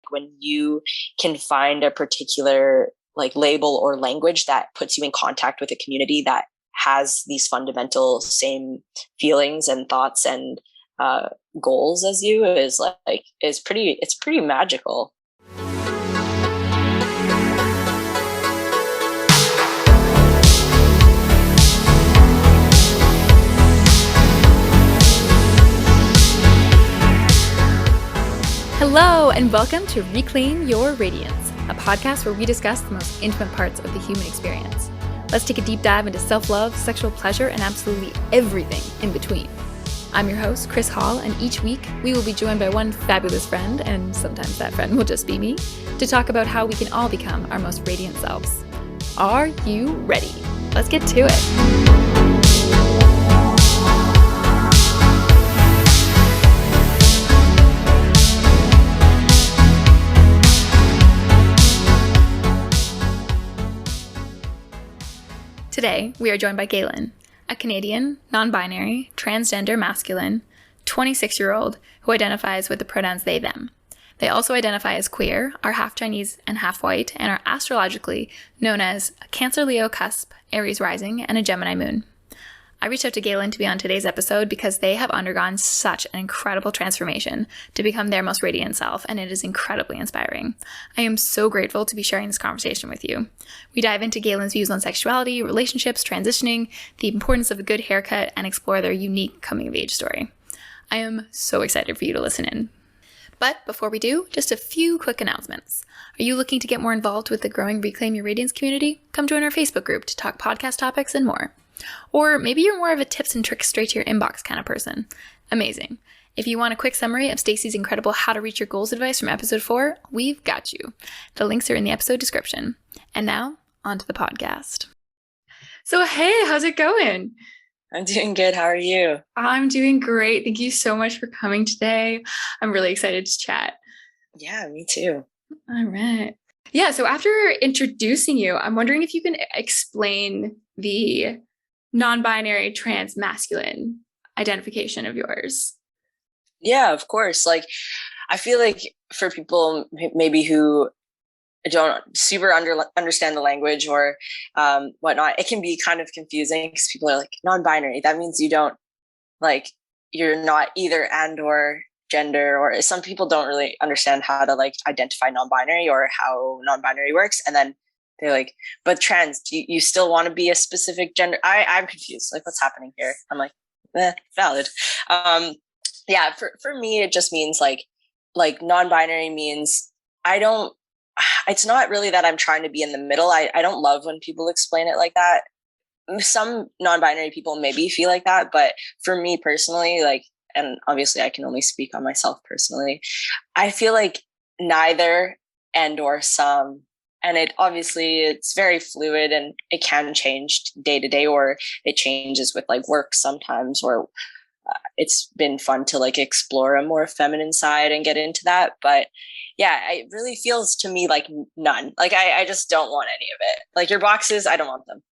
when you can find a particular like label or language that puts you in contact with a community that has these fundamental same feelings and thoughts and goals as you it's pretty magical. Hello, and welcome to Reclaim Your Radiance, a podcast where we discuss the most intimate parts of the human experience. Let's take a deep dive into self-love, sexual pleasure, and absolutely everything in between. I'm your host, Kris Hall, and each week we will be joined by one fabulous friend, and sometimes that friend will just be me, to talk about how we can all become our most radiant selves. Are you ready? Let's get to it. Today, we are joined by Galen, a Canadian, non-binary, transgender masculine, 26-year-old who identifies with the pronouns they, them. They also identify as queer, are half Chinese and half white, and are astrologically known as a Cancer Leo cusp, Aries rising, and a Gemini moon. I reached out to Galen to be on today's episode because they have undergone such an incredible transformation to become their most radiant self, and it is incredibly inspiring. I am so grateful to be sharing this conversation with you. We dive into Galen's views on sexuality, relationships, transitioning, the importance of a good haircut, and explore their unique coming-of-age story. I am so excited for you to listen in. But before we do, just a few quick announcements. Are you looking to get more involved with the growing Reclaim Your Radiance community? Come join our Facebook group to talk podcast topics and more. Or maybe you're more of a tips and tricks straight to your inbox kind of person. Amazing. If you want a quick summary of Stacey's incredible How to Reach Your Goals advice from episode 4, we've got you. The links are in the episode description. And now, on to the podcast. So hey, how's it going? I'm doing good. How are you? I'm doing great. Thank you so much for coming today. I'm really excited to chat. Yeah, me too. All right. Yeah, so after introducing you, I'm wondering if you can explain the non-binary trans masculine identification of yours. Yeah, of course. Like, I feel like for people maybe who don't super understand the language or whatnot, it can be kind of confusing because people are like, non-binary, that means you don't, like, you're not either and or gender, or some people don't really understand how to like identify non-binary or how non-binary works. And then they're like, but trans, do you still want to be a specific gender? I'm confused. Like, what's happening here? I'm like, valid. Yeah, for me, it just means like non-binary means it's not really that I'm trying to be in the middle. I don't love when people explain it like that. Some non-binary people maybe feel like that, but for me personally, like, and obviously I can only speak on myself personally, I feel like neither and or some. And it's very fluid and it can change day to day, or it changes with like work sometimes, or it's been fun to like explore a more feminine side and get into that. But yeah, it really feels to me like none. Like I just don't want any of it. Like your boxes, I don't want them.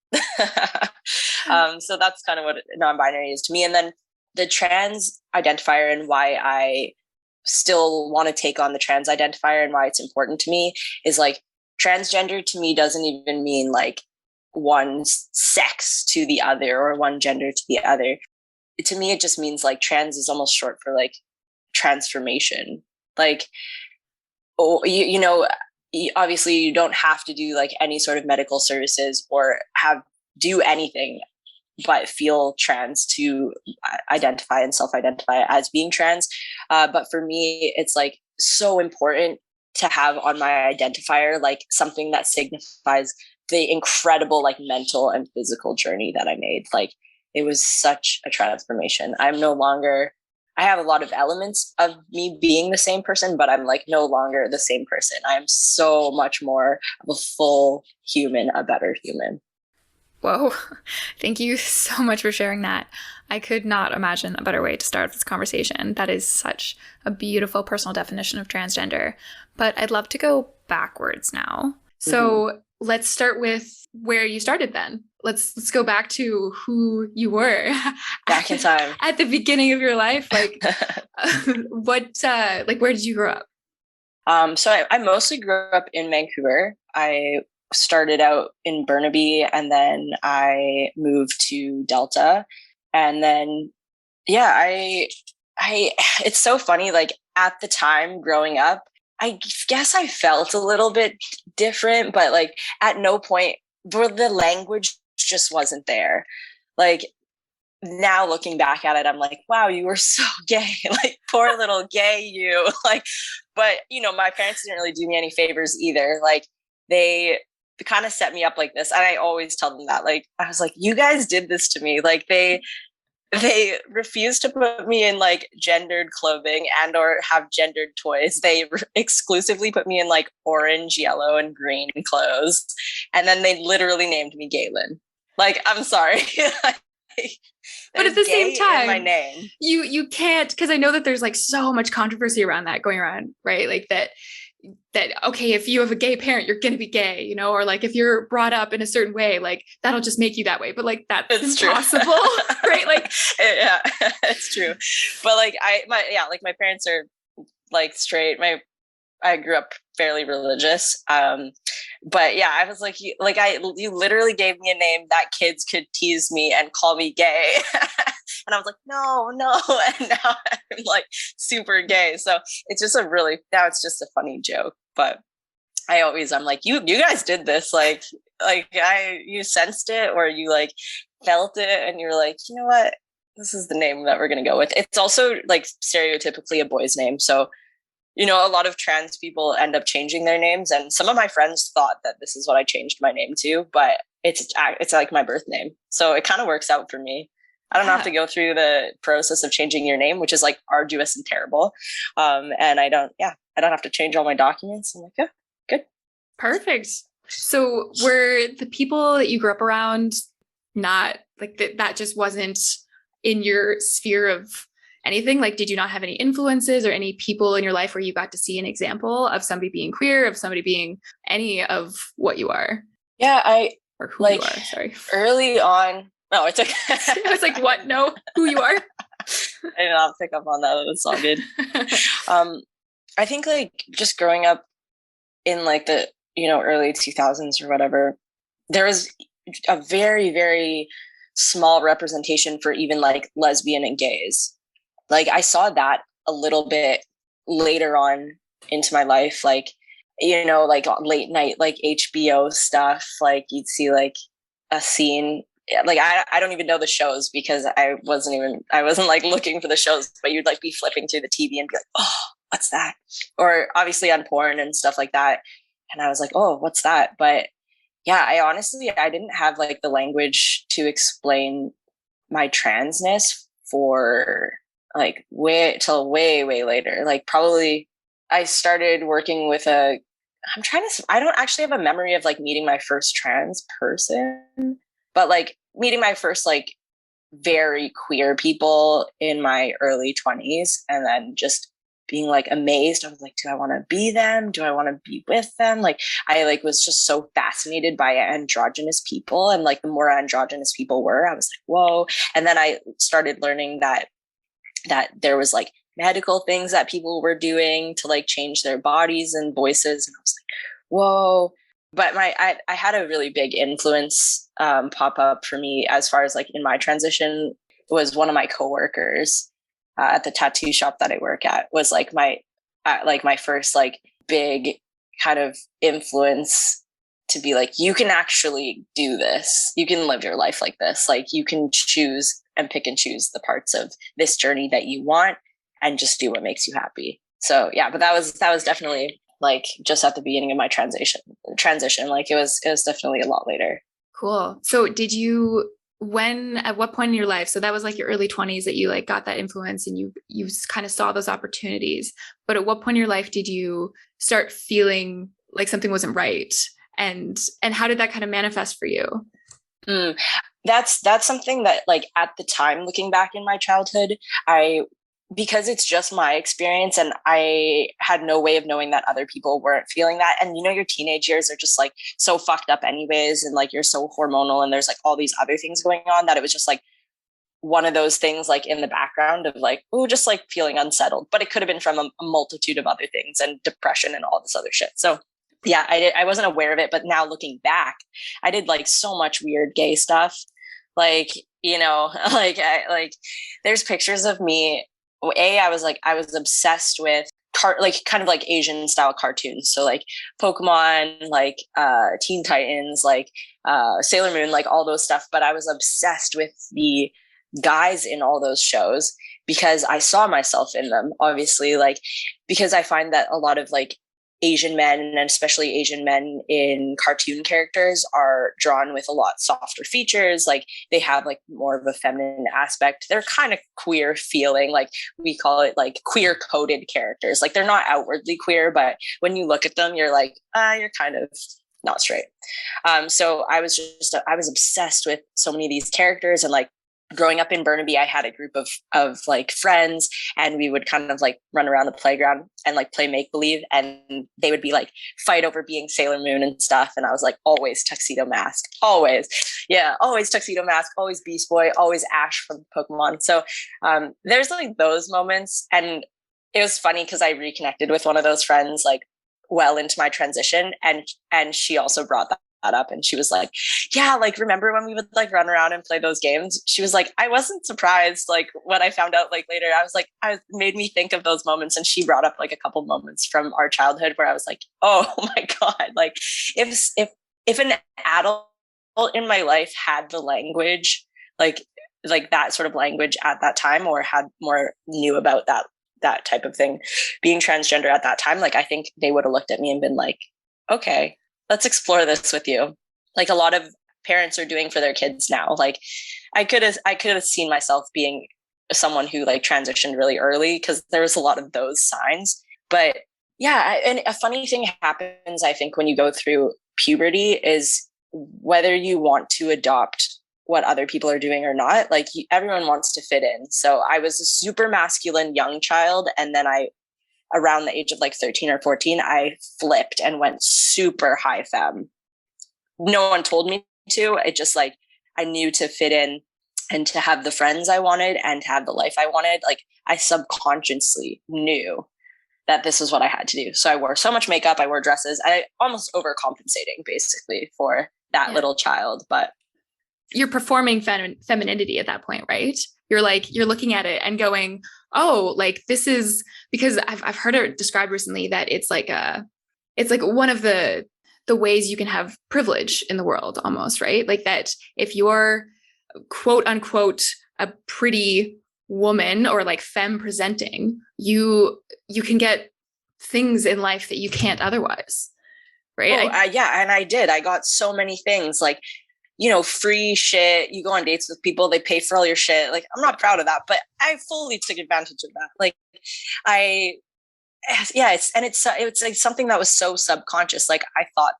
So that's kind of what non-binary is to me. And then the trans identifier and why I still want to take on the trans identifier and why it's important to me is like, transgender to me doesn't even mean like one sex to the other or one gender to the other. To me, it just means like trans is almost short for like transformation. Like, you know, obviously you don't have to do like any sort of medical services or do anything but feel trans to identify and self-identify as being trans. But for me, it's like so important to have on my identifier like something that signifies the incredible like mental and physical journey that I made. Like, it was such a transformation. I have a lot of elements of me being the same person, but I'm like no longer the same person. I'm so much more of a full human, a better human. Whoa. Thank you so much for sharing that. I could not imagine a better way to start this conversation. That is such a beautiful personal definition of transgender. But I'd love to go backwards now. So let's start with where you started then. Let's go back to who you were back in time at the beginning of your life. Like, where did you grow up? So I mostly grew up in Vancouver. I started out in Burnaby, and then I moved to Delta. And then, yeah, I, it's so funny. Like at the time growing up, I guess I felt a little bit different, but like at no point the language just wasn't there. Like now looking back at it, I'm like, wow, you were so gay. Like poor little gay you. Like, but my parents didn't really do me any favors either. Like they kind of set me up like this. And I always tell them that. Like, I was like, you guys did this to me. Like they refused to put me in like gendered clothing and or have gendered toys. They exclusively put me in like orange, yellow, and green clothes. And then they literally named me Galen. Like, I'm sorry. But at the same time, my name. You can't, because I know that there's like so much controversy around that going around, right? Like that okay, if you have a gay parent, you're gonna be gay, or like if you're brought up in a certain way, like that'll just make you that way. But like that's impossible, right? Like yeah, it's true. But like my parents are like straight. I grew up fairly religious. But yeah, I was like, you literally gave me a name that kids could tease me and call me gay. And I was like, no. And now I'm like super gay. So it's just now it's just a funny joke. But I'm like, you guys did this. Like you sensed it, or you like felt it, and you're like, you know what? This is the name that we're going to go with. It's also like stereotypically a boy's name. So a lot of trans people end up changing their names, and some of my friends thought that this is what I changed my name to, but it's like my birth name. So it kind of works out for me. I don't have to go through the process of changing your name, which is like arduous and terrible. And I don't have to change all my documents. I'm like, yeah, good. Perfect. So were the people that you grew up around not like that just wasn't in your sphere of anything? Like, did you not have any influences or any people in your life where you got to see an example of somebody being queer, of somebody being any of what you are? Yeah, or who you are, sorry. Early on, no, it's okay. I was like, what? No, who you are? I did not pick up on that. It's all good. I think like just growing up in like the, early 2000s or whatever, there was a very, very small representation for even like lesbian and gays. Like I saw that a little bit later on into my life, like, like late night, like HBO stuff, like you'd see like a scene, like I don't even know the shows because I wasn't like looking for the shows, but you'd like be flipping through the TV and be like, oh, what's that? Or obviously on porn and stuff like that. And I was like, oh, what's that? But yeah, I didn't have like the language to explain my transness for like way later. Like probably I started working with I don't actually have a memory of like meeting my first trans person, but like meeting my first like very queer people in my early 20s, and then just being like amazed. I was like, do I want to be them? Do I want to be with them? Like I like was just so fascinated by androgynous people, and like the more androgynous people were, I was like, whoa. And then I started learning that there was like medical things that people were doing to like change their bodies and voices, and I was like, whoa. But I had a really big influence pop up for me as far as like in my transition was one of my coworkers at the tattoo shop that I work at, was like my first like big kind of influence to be like, you can actually do this. You can live your life like this. Like you can choose and pick and choose the parts of this journey that you want and just do what makes you happy. So yeah, but that was definitely like just at the beginning of my transition. Like it was definitely a lot later. Cool. So at what point in your life, so that was like your early 20s that you like got that influence and you kind of saw those opportunities, but at what point in your life did you start feeling like something wasn't right, and how did that kind of manifest for you? That's something that like at the time, looking back in my childhood, because it's just my experience and I had no way of knowing that other people weren't feeling that. And your teenage years are just like so fucked up anyways, and like you're so hormonal and there's like all these other things going on, that it was just like one of those things like in the background of like, oh, just like feeling unsettled, but it could have been from a multitude of other things and depression and all this other shit. So yeah, I wasn't aware of it, but now looking back, I did like so much weird gay stuff. Like, you know, like there's pictures of me. I was obsessed with like kind of like Asian style cartoons. So like Pokemon, like Teen Titans, like Sailor Moon, like all those stuff. But I was obsessed with the guys in all those shows because I saw myself in them, obviously, like because I find that a lot of like Asian men, and especially Asian men in cartoon characters, are drawn with a lot softer features. Like they have like more of a feminine aspect. They're kind of queer feeling, like we call it like queer coded characters. Like they're not outwardly queer, but when you look at them, you're like, you're kind of not straight. So I was obsessed with so many of these characters, and like growing up in Burnaby, I had a group of like friends, and we would kind of like run around the playground and like play make believe, and they would be like fight over being Sailor Moon and stuff. And I was like, always tuxedo mask, always tuxedo mask, always Beast Boy, always Ash from Pokemon. So there's like those moments, and it was funny because I reconnected with one of those friends like well into my transition, and she also brought that up, and she was like, yeah, like remember when we would like run around and play those games? She was like, I wasn't surprised like when I found out like later. I was like, I made me think of those moments, and she brought up like a couple moments from our childhood where I was like, oh my god, like if an adult in my life had the language like that sort of language at that time, or had more knew about that type of thing, being transgender at that time, like I think they would have looked at me and been like, okay, let's explore this with you. Like a lot of parents are doing for their kids now. Like I could have seen myself being someone who like transitioned really early, because there was a lot of those signs. But yeah, and a funny thing happens, I think, when you go through puberty is whether you want to adopt what other people are doing or not, like everyone wants to fit in. So I was a super masculine young child, and then around the age of like 13 or 14, I flipped and went super high femme. No one told me to. It just like, I knew to fit in and to have the friends I wanted and to have the life I wanted. Like I subconsciously knew that this is what I had to do. So I wore so much makeup, I wore dresses, I almost overcompensating basically for that little child. But you're performing femininity at that point, right? You're looking at it and going, oh, like this is, because I've heard it described recently that it's like one of the ways you can have privilege in the world almost, right? Like that if you're quote unquote a pretty woman or like femme presenting, you can get things in life that you can't otherwise, right? Yeah, and I did. I got so many things, like, you know, free shit. You go on dates with people, they pay for all your shit. Like, I'm not proud of that, but I fully took advantage of that. Like, it's like something that was so subconscious. Like, I thought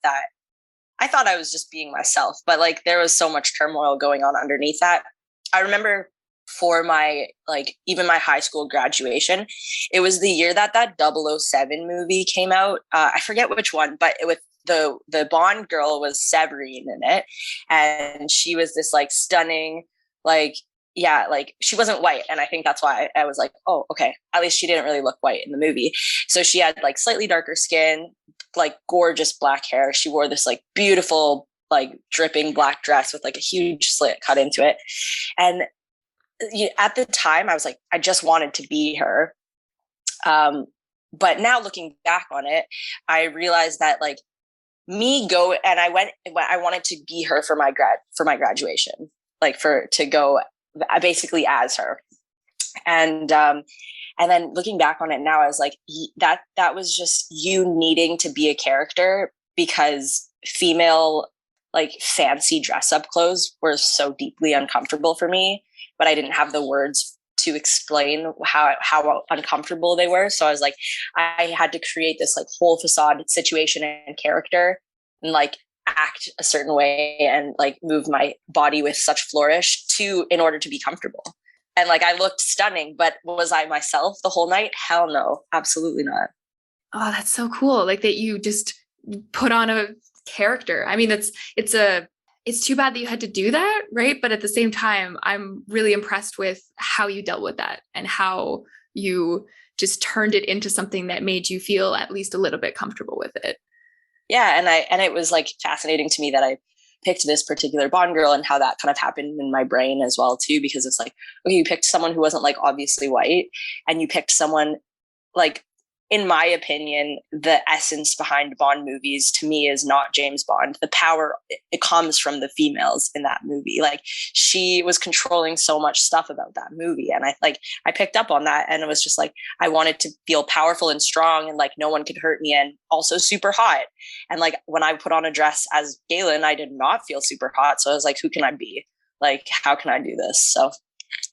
I was just being myself, but like there was so much turmoil going on underneath that. I remember for my, like, even my high school graduation, it was the year that 007 movie came out. I forget which one, but with the Bond girl was Severine in it, and she was this like stunning, like, yeah, like she wasn't white, and I think that's why I was like, oh, okay, at least she didn't really look white in the movie. So she had like slightly darker skin, like gorgeous black hair. She wore this like beautiful, like dripping black dress with like a huge slit cut into it, and at the time I was like, I just wanted to be her. But now looking back on it, I realized that like I wanted to be her for my graduation, like to go basically as her. And then looking back on it now, I was like, that was just you needing to be a character, because female like fancy dress up clothes were so deeply uncomfortable for me, but I didn't have the words to explain how uncomfortable they were. So I was like, I had to create this like whole facade situation and character, and like act a certain way and like move my body with such flourish in order to be comfortable. And like I looked stunning, but was I myself the whole night? Hell no, absolutely not. Oh, that's so cool. Like that you just put on a character. I mean, it's too bad that you had to do that, right? But at the same time, I'm really impressed with how you dealt with that and how you just turned it into something that made you feel at least a little bit comfortable with it. Yeah. And it was like fascinating to me that I picked this particular Bond girl and how that kind of happened in my brain as well too, because it's like, okay, you picked someone who wasn't like obviously white, and you picked someone like, in my opinion, the essence behind Bond movies to me is not James Bond. The power, it comes from the females in that movie. Like, she was controlling so much stuff about that movie. And I picked up on that, and it was just like, I wanted to feel powerful and strong and like no one could hurt me, and also super hot. And like, when I put on a dress as Galen, I did not feel super hot. So I was like, who can I be? Like, how can I do this? So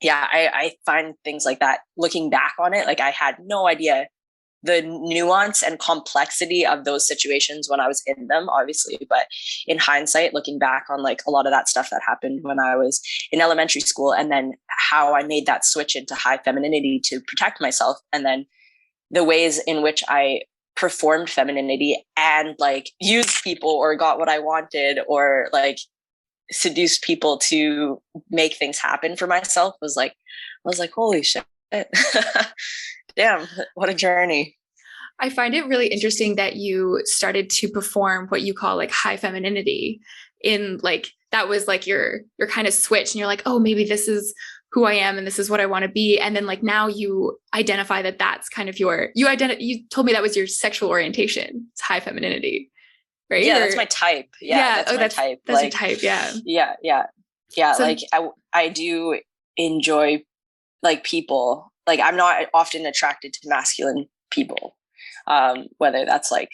yeah, I find things like that, looking back on it, like I had no idea the nuance and complexity of those situations when I was in them, obviously. But in hindsight, looking back on like a lot of that stuff that happened when I was in elementary school, and then how I made that switch into high femininity to protect myself, and then the ways in which I performed femininity and like used people or got what I wanted or like seduced people to make things happen for myself was like, I was like, holy shit. Damn, what a journey. I find it really interesting that you started to perform what you call like high femininity in like, that was like your kind of switch, and you're like, oh, maybe this is who I am and this is what I want to be. And then like now you identify that that's kind of you told me that was your sexual orientation. It's high femininity, right? Yeah, that's my type. Yeah, that's my type. That's like, your type. Yeah. Yeah. So, like I do enjoy like people. Like, I'm not often attracted to masculine people, whether that's like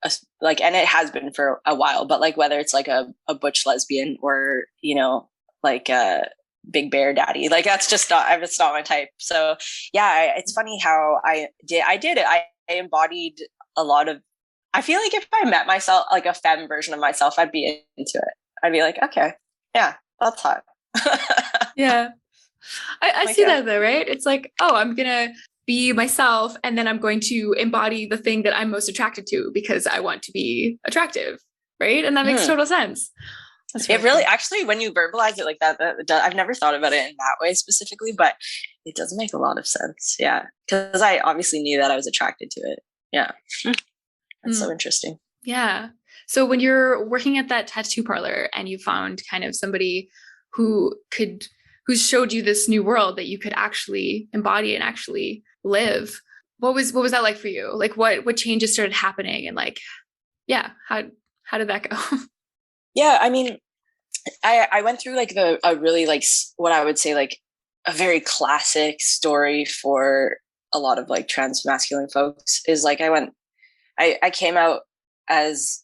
and it has been for a while, but like whether it's like a butch lesbian or, you know, like a big bear daddy, like that's just not my type. So yeah, it's funny how I did it. I embodied a lot of, I feel like if I met myself, like a femme version of myself, I'd be into it. I'd be like, okay, yeah, that's hot. yeah. I see that though, right? It's like, oh, I'm going to be myself, and then I'm going to embody the thing that I'm most attracted to because I want to be attractive, right? And that makes total sense. It really, actually, when you verbalize it like that, I've never thought about it in that way specifically, but it does make a lot of sense. Yeah. Because I obviously knew that I was attracted to it. Yeah. That's so interesting. Yeah. So when you're working at that tattoo parlor and you found kind of somebody who showed you this new world that you could actually embody and actually live, what was that like for you? Like what changes started happening, and like, yeah, how did that go? Yeah, I mean, I went through like a really like what I would say like a very classic story for a lot of like trans masculine folks is like I came out as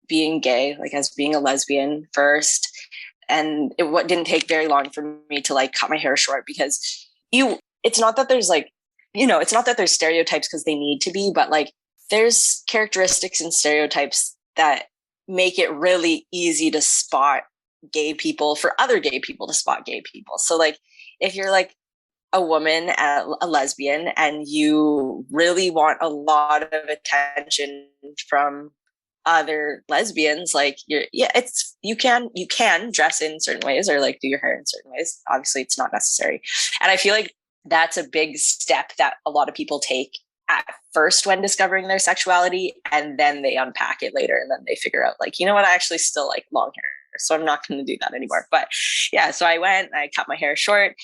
being gay, like as being a lesbian first. And it didn't take very long for me to like cut my hair short, because it's not that there's like, you know, it's not that there's stereotypes because they need to be, but like there's characteristics and stereotypes that make it really easy to spot gay people for other gay people to spot gay people. So like if you're like a woman, a lesbian, and you really want a lot of attention from other lesbians, like you can dress in certain ways or like do your hair in certain ways. Obviously it's not necessary. And I feel like that's a big step that a lot of people take at first when discovering their sexuality, and then they unpack it later, and then they figure out like, you know what, I actually still like long hair, so I'm not going to do that anymore. But yeah, so I cut my hair short.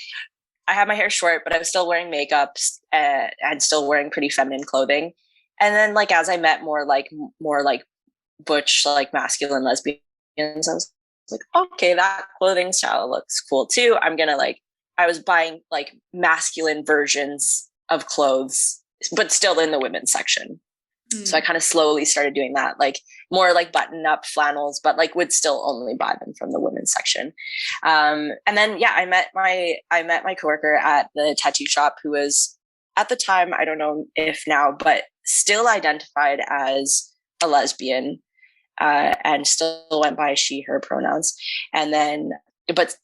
I had my hair short, but I was still wearing makeup and still wearing pretty feminine clothing. And then like as I met more like butch, like masculine lesbians, I was like, okay, that clothing style looks cool too. I was buying like masculine versions of clothes, but still in the women's section. So I kind of slowly started doing that, like more like button up flannels, but like would still only buy them from the women's section. And then, yeah, I met my coworker at the tattoo shop, who was at the time, I don't know if now, but still identified as a lesbian, and still went by she, her pronouns. And then, but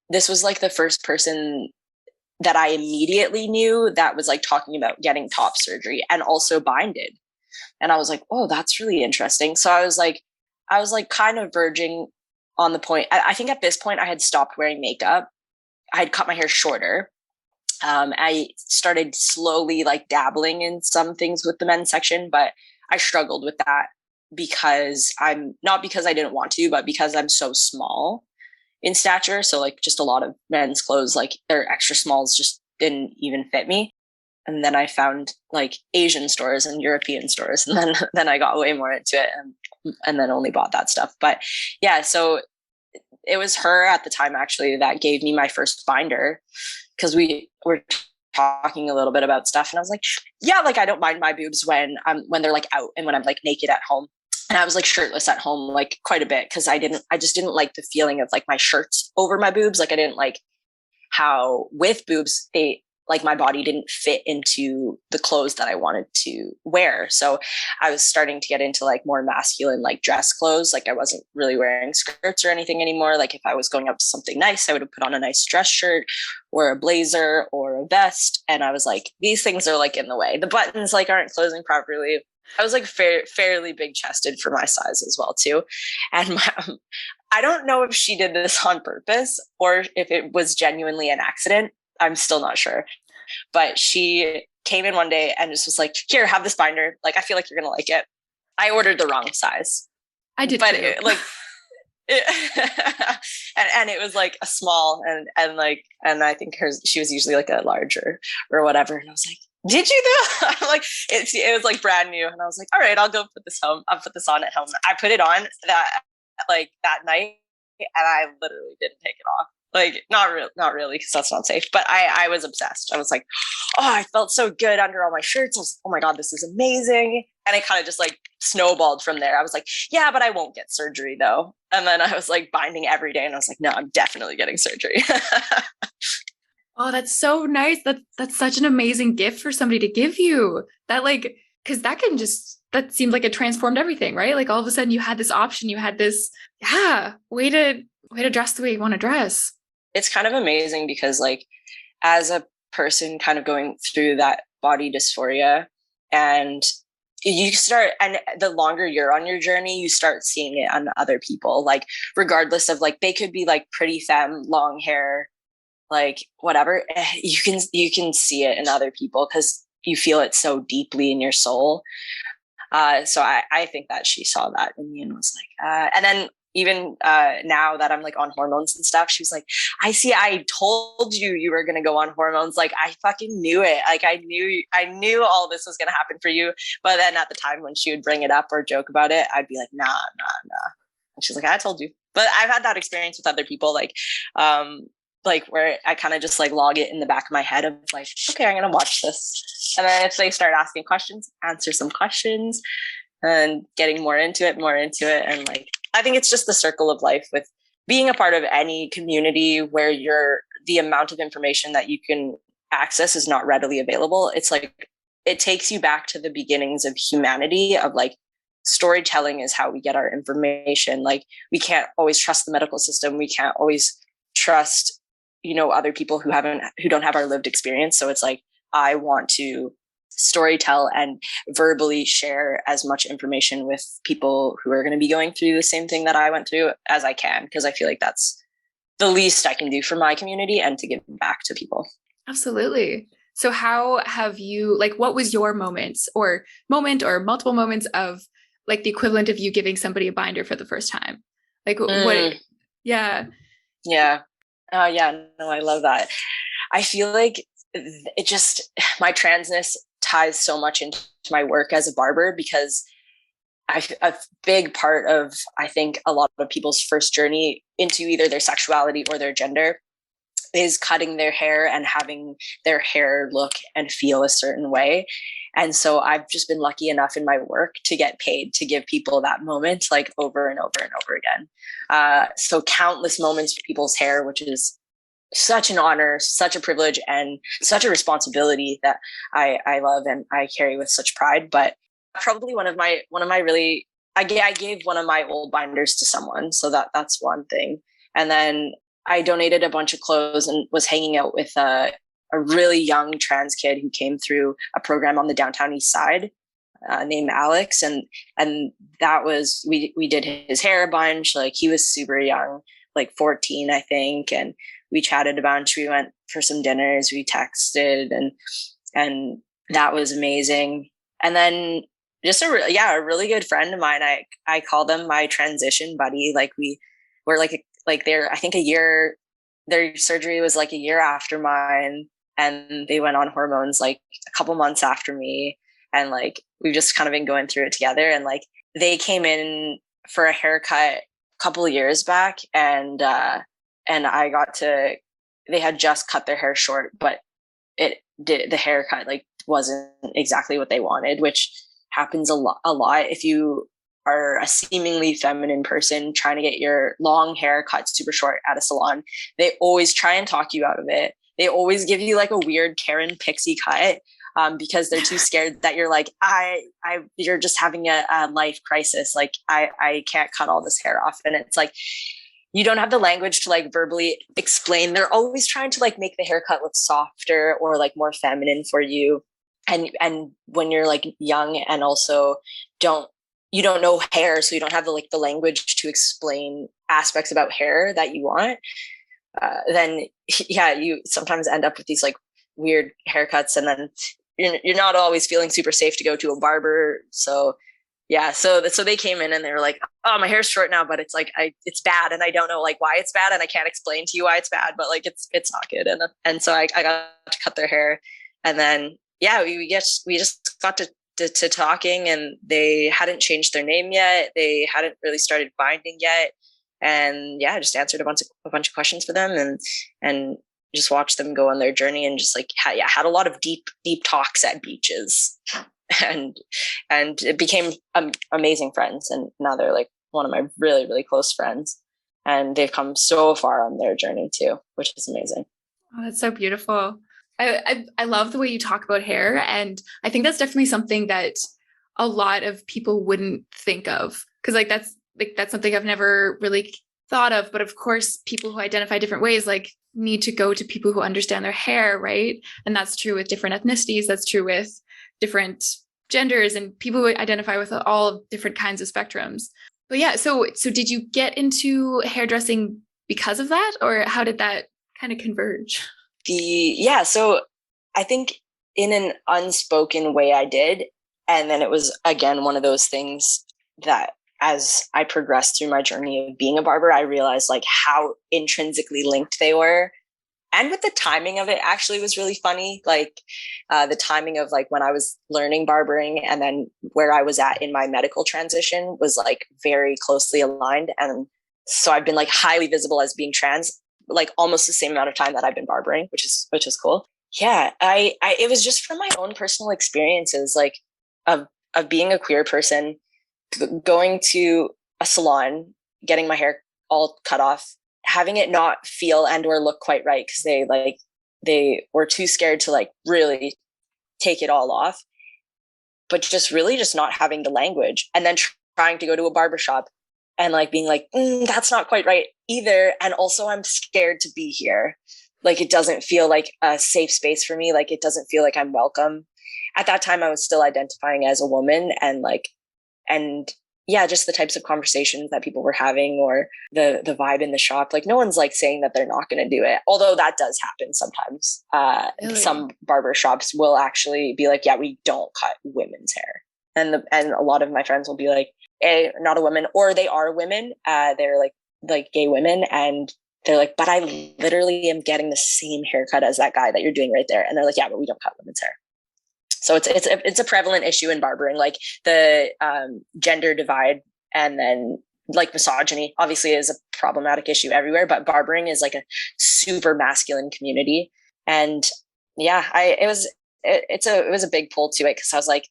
this was like the first person that I immediately knew that was like talking about getting top surgery and also binded. And I was like, oh, that's really interesting. So I was like kind of verging on the point. I think at this point I had stopped wearing makeup. I had cut my hair shorter. I started slowly like dabbling in some things with the men's section, but I struggled with that because not because I didn't want to, but because I'm so small in stature. So like just a lot of men's clothes, like their extra smalls just didn't even fit me. And then I found like Asian stores and European stores, and then I got way more into it, and then only bought that stuff. But yeah, so it was her at the time actually that gave me my first binder, because we were talking a little bit about stuff, and I was like, yeah, like I don't mind my boobs when they're like out and when I'm like naked at home. And I was like shirtless at home like quite a bit, because I just didn't like the feeling of like my shirts over my boobs. Like I didn't like how with boobs like my body didn't fit into the clothes that I wanted to wear. So I was starting to get into like more masculine, like dress clothes. Like I wasn't really wearing skirts or anything anymore. Like if I was going out to something nice, I would have put on a nice dress shirt or a blazer or a vest. And I was like, these things are like in the way. The buttons like aren't closing properly. I was like fairly big chested for my size as well too. And I don't know if she did this on purpose or if it was genuinely an accident. I'm still not sure. But she came in one day and just was like, here, have this binder. Like, I feel like you're going to like it. I ordered the wrong size. I did but too. And it was like a small and I think she was usually like a larger or whatever. And I was like, did you though? I'm like, it was like brand new. And I was like, all right, I'll go put this home. I'll put this on at home. I put it on that night and I literally didn't take it off. Like, not really, because that's not safe. But I was obsessed. I was like, oh, I felt so good under all my shirts. I was like, oh my God, this is amazing. And it kind of just like snowballed from there. I was like, yeah, but I won't get surgery though. And then I was like binding every day and I was like, no, I'm definitely getting surgery. Oh, that's so nice. That's such an amazing gift for somebody to give you. That like, because that seemed like it transformed everything, right? Like all of a sudden you had this option, you had this, way to dress the way you want to dress. It's kind of amazing because like as a person kind of going through that body dysphoria, and the longer you're on your journey, you start seeing it on other people, like regardless of like, they could be like pretty femme, long hair, like whatever, you can see it in other people because you feel it so deeply in your soul. So I think that she saw that in me and was like, and then even now that I'm like on hormones and stuff, she was like, I told you were going to go on hormones. Like I fucking knew it. Like I knew all this was going to happen for you. But then at the time when she would bring it up or joke about it, I'd be like, nah. And she's like, I told you. But I've had that experience with other people, like where I kind of just like log it in the back of my head of like, okay, I'm going to watch this. And then if they start asking questions, answer some questions and getting more into it. And like, I think it's just the circle of life with being a part of any community where the amount of information that you can access is not readily available. It's like, it takes you back to the beginnings of humanity, of like, storytelling is how we get our information. Like we can't always trust the medical system. We can't always trust, other people who don't have our lived experience. So it's like, I want to storytell and verbally share as much information with people who are going to be going through the same thing that I went through as I can, because I feel like that's the least I can do for my community and to give back to people. Absolutely. So how have you, like, what was your moment or multiple moments of like the equivalent of you giving somebody a binder for the first time? Like what? Yeah. Yeah. Oh yeah. No, I love that. I feel like my transness ties so much into my work as a barber, because a big part of, I think, a lot of people's first journey into either their sexuality or their gender is cutting their hair and having their hair look and feel a certain way. And so I've just been lucky enough in my work to get paid to give people that moment, like over and over and over again. So countless moments with people's hair, which is such an honor, such a privilege, and such a responsibility that I love and I carry with such pride. But probably one of my really, I gave one of my old binders to someone. So that's one thing. And then I donated a bunch of clothes and was hanging out with a really young trans kid who came through a program on the downtown east side. named Alex, and that was we did his hair a bunch. Like he was super young, like 14, I think, and we chatted a bunch. We went for some dinners. We texted, and that was amazing. And then just a really good friend of mine. I call them my transition buddy. Like we were like they're I think a year. Their surgery was like a year after mine, and they went on hormones like a couple months after me, and like we've just kind of been going through it together. And like they came in for a haircut a couple of years back, and I got to. They had just cut their hair short, but the haircut like wasn't exactly what they wanted, which happens a lot if you are a seemingly feminine person trying to get your long hair cut super short at a salon. They always try and talk you out of it. They always give you like a weird Karen pixie cut because they're too scared that you're like, you're just having a life crisis. Like I can't cut all this hair off. And it's like, you don't have the language to like verbally explain. They're always trying to like make the haircut look softer or like more feminine for you. And when you're like young and also you don't know hair, so you don't have the language to explain aspects about hair that you want, then yeah, you sometimes end up with these like weird haircuts, and then you're not always feeling super safe to go to a barber. So yeah, so they came in and they were like, oh, my hair's short now, but it's like it's bad, and I don't know like why it's bad, and I can't explain to you why it's bad, but like it's not good. And so I got to cut their hair, and then yeah, we just got to talking, and they hadn't changed their name yet. They hadn't really started binding yet. And yeah, I just answered a bunch of questions for them, and just watched them go on their journey, and just like had a lot of deep talks at beaches, and it became amazing friends. And now they're like one of my really, really close friends, and they've come so far on their journey too, which is amazing. Oh, that's so beautiful. I love the way you talk about hair. And I think that's definitely something that a lot of people wouldn't think of. Cause that's something I've never really thought of. But of course, people who identify different ways, like need to go to people who understand their hair. Right. And that's true with different ethnicities. That's true with different genders and people who identify with all different kinds of spectrums. But yeah, so did you get into hairdressing because of that, or how did that kind of converge? So I think in an unspoken way I did. And then it was, again, one of those things that as I progressed through my journey of being a barber, I realized like how intrinsically linked they were. And with the timing of it actually was really funny. Like the timing of like when I was learning barbering and then where I was at in my medical transition was like very closely aligned. And so I've been like highly visible as being trans like almost the same amount of time that I've been barbering, which is cool. Yeah, I it was just from my own personal experiences, like of being a queer person, going to a salon, getting my hair all cut off, having it not feel and or look quite right because they were too scared to like really take it all off, but just really just not having the language, and then trying to go to a barbershop and like being like, that's not quite right either. And also I'm scared to be here. Like, it doesn't feel like a safe space for me. Like, it doesn't feel like I'm welcome. At that time, I was still identifying as a woman, and yeah, just the types of conversations that people were having, or the vibe in the shop. Like, no one's like saying that they're not going to do it. Although that does happen sometimes. Really? Some barber shops will actually be like, yeah, we don't cut women's hair. And a lot of my friends will be like, not a woman, or they are women. They're like gay women, and they're like, but I literally am getting the same haircut as that guy that you're doing right there. And they're like, yeah, but we don't cut women's hair. So it's a prevalent issue in barbering, like the gender divide, and then like misogyny obviously is a problematic issue everywhere, but barbering is like a super masculine community. And yeah, it was a big pull to it, because I was like,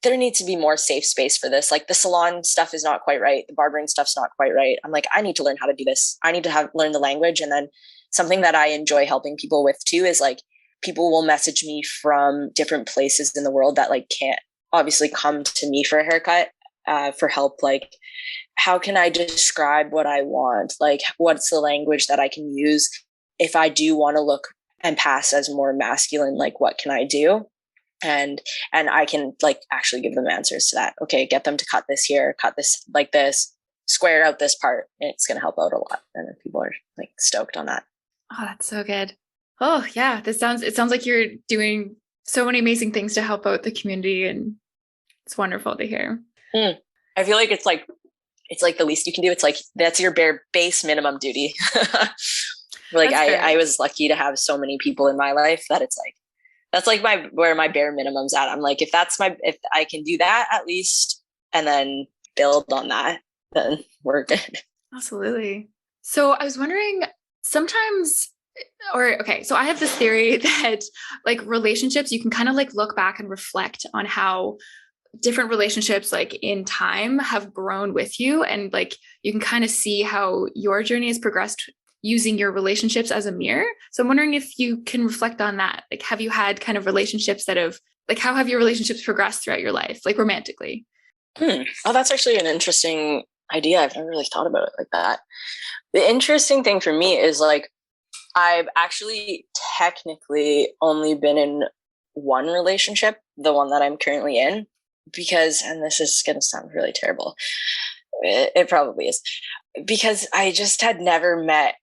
there needs to be more safe space for this. Like, the salon stuff is not quite right. The barbering stuff's not quite right. I'm like, I need to learn how to do this. I need to learn the language. And then something that I enjoy helping people with too is like, people will message me from different places in the world that like can't obviously come to me for a haircut for help. Like, how can I describe what I want? Like, what's the language that I can use if I do want to look and pass as more masculine? Like, what can I do? and I can like actually give them answers to that. Okay, get them to cut this here, cut this like this, square out this part. It's going to help out a lot. And people are like stoked on that. Oh, that's so good. Oh yeah. It sounds like you're doing so many amazing things to help out the community, and it's wonderful to hear. I feel like it's like the least you can do. It's like, that's your bare base minimum duty. Like I was lucky to have so many people in my life that it's like, that's like where my bare minimum's at. I'm like, if I can do that at least, and then build on that, then we're good. Absolutely. So I was wondering sometimes, so I have this theory that like relationships, you can kind of like look back and reflect on how different relationships like in time have grown with you. And like, you can kind of see how your journey has progressed using your relationships as a mirror. So I'm wondering if you can reflect on that. Like, have you had kind of relationships that have, like, how have your relationships progressed throughout your life, like romantically? Oh, that's actually an interesting idea. I've never really thought about it like that. The interesting thing for me is like, I've actually technically only been in one relationship, the one that I'm currently in, because, and this is going to sound really terrible, it probably is, because I just had never met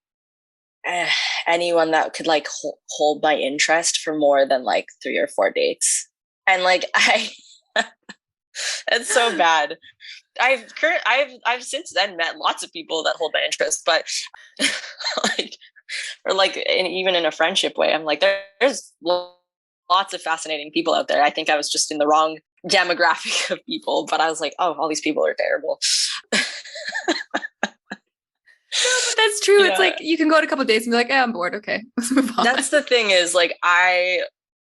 anyone that could like hold my interest for more than like 3 or 4 dates. And like, it's so bad. I've since then met lots of people that hold my interest, but like, or like even in a friendship way, I'm like, there's lots of fascinating people out there. I think I was just in the wrong demographic of people, but I was like, oh, all these people are terrible. That's true. Yeah. It's like you can go out a couple of days and be like, I'm bored. Okay, let's move on. That's the thing is like, I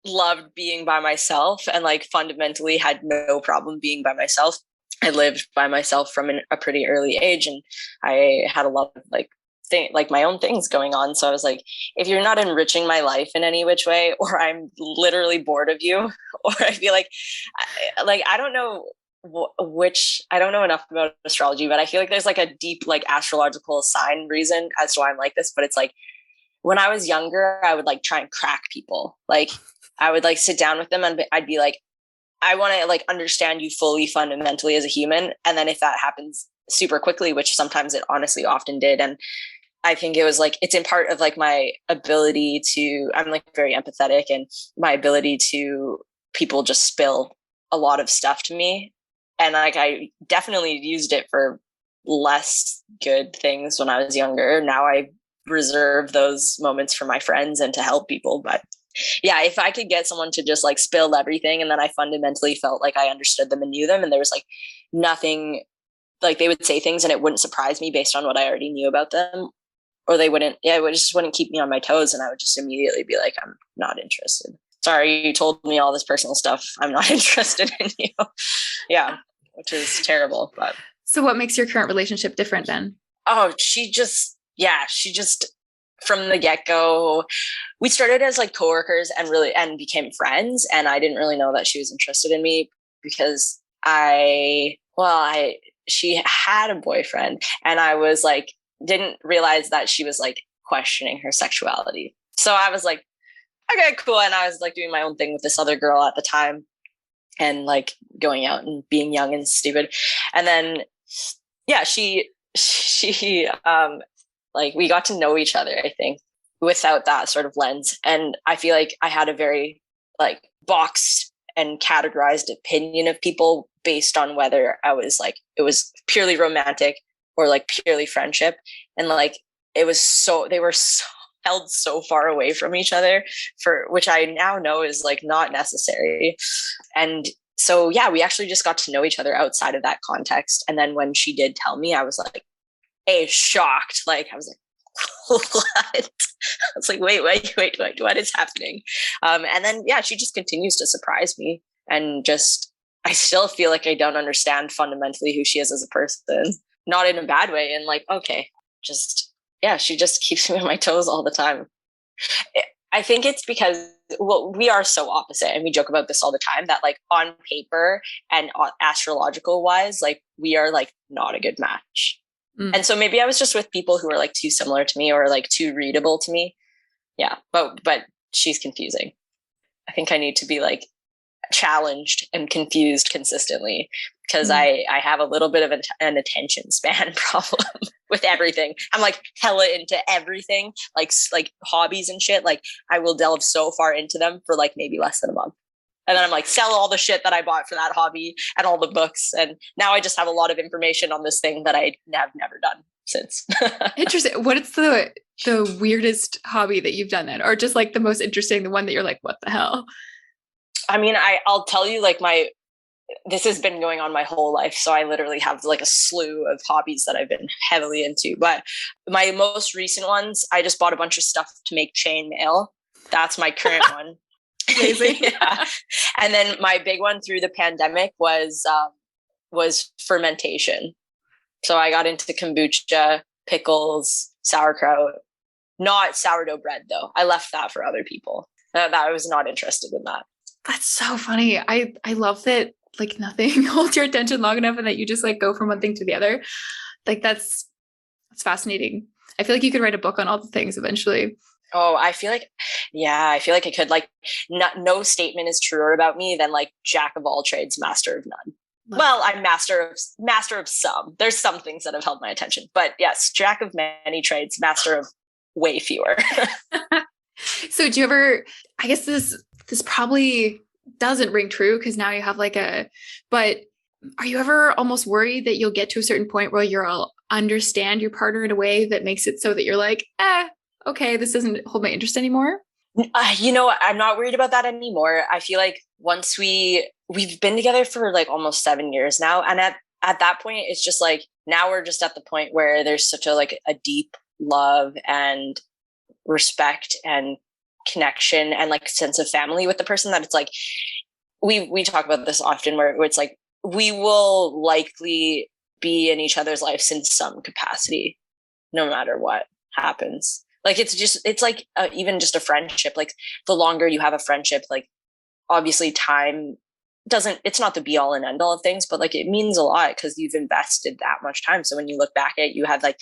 loved being by myself and like fundamentally had no problem being by myself. I lived by myself from a pretty early age, and I had a lot of like my own things going on. So I was like, if you're not enriching my life in any which way, or I'm literally bored of you, or I feel like I don't know I don't know enough about astrology, but I feel like there's like a deep like astrological sign reason as to why I'm like this. But it's like, when I was younger, I would like try and crack people. Like I would like sit down with them and I'd be like, I want to like understand you fully fundamentally as a human. And then if that happens super quickly, which sometimes it honestly often did. And I think it was like, it's in part of like my ability to, I'm like very empathetic, and my ability to, people just spill a lot of stuff to me. And like, I definitely used it for less good things when I was younger. Now I reserve those moments for my friends and to help people. But yeah, if I could get someone to just like spill everything, and then I fundamentally felt like I understood them and knew them, and there was like nothing, like they would say things and it wouldn't surprise me based on what I already knew about them, or they wouldn't, it just wouldn't keep me on my toes, and I would just immediately be like, I'm not interested. Sorry, you told me all this personal stuff. I'm not interested in you. Yeah, which is terrible. But so what makes your current relationship different then? Oh, she just from the get-go, we started as like coworkers and became friends. And I didn't really know that she was interested in me because she had a boyfriend, and I was like, didn't realize that she was like questioning her sexuality. So I was like, okay, cool. And I was like doing my own thing with this other girl at the time, and like going out and being young and stupid. And then, yeah, she like we got to know each other, I think, without that sort of lens. And I feel like I had a very like boxed and categorized opinion of people based on whether I was like, it was purely romantic or like purely friendship. And like, they were so held so far away from each other, for which I now know is like not necessary. And so, yeah, we actually just got to know each other outside of that context. And then when she did tell me, I was like, shocked. Like, I was like, what? I was like, wait, what is happening? And then, yeah, she just continues to surprise me. And just, I still feel like I don't understand fundamentally who she is as a person, not in a bad way. And like, okay, just, yeah, she just keeps me on my toes all the time. I think it's because, well, we are so opposite, and we joke about this all the time, that like on paper and astrological wise, like we are like not a good match. And so maybe I was just with people who are like too similar to me or like too readable to me. Yeah. But she's confusing. I think I need to be like challenged and confused consistently because Mm. I have a little bit of an attention span problem with everything. I'm like hella into everything, like hobbies and shit. Like I will delve so far into them for like maybe less than a month. And then I'm like, sell all the shit that I bought for that hobby and all the books. And now I just have a lot of information on this thing that I have never done since. Interesting. What is the weirdest hobby that you've done then? Or just like the most interesting, the one that you're like, what the hell? I mean, I'll tell you, like this has been going on my whole life. So I literally have like a slew of hobbies that I've been heavily into. But my most recent ones, I just bought a bunch of stuff to make chainmail. That's my current one. Amazing. Yeah. And then my big one through the pandemic was fermentation. So I got into kombucha, pickles, sauerkraut, not sourdough bread though. I left that for other people. That I was not interested in that. That's so funny. I love that like nothing holds your attention long enough and that you just like go from one thing to the other. Like that's fascinating. I feel like you could write a book on all the things eventually. Oh, I feel like I could. Like no statement is truer about me than like jack of all trades, master of none. Well, I'm master of some. There's some things that have held my attention, but yes, jack of many trades, master of way fewer. So do you ever, I guess this probably doesn't ring true because now you have but are you ever almost worried that you'll get to a certain point where you'll understand your partner in a way that makes it so that you're like, okay, this doesn't hold my interest anymore? I'm not worried about that anymore. I feel like once we've been together for like almost 7 years now. And at that point, it's just like, now we're just at the point where there's such a deep love and respect and connection and like sense of family with the person that it's like, we talk about this often where it's like, we will likely be in each other's lives in some capacity, no matter what happens. Like, it's like even just a friendship, like the longer you have a friendship, like obviously time it's not the be all and end all of things, but like it means a lot because you've invested that much time. So when you look back at it, you have like,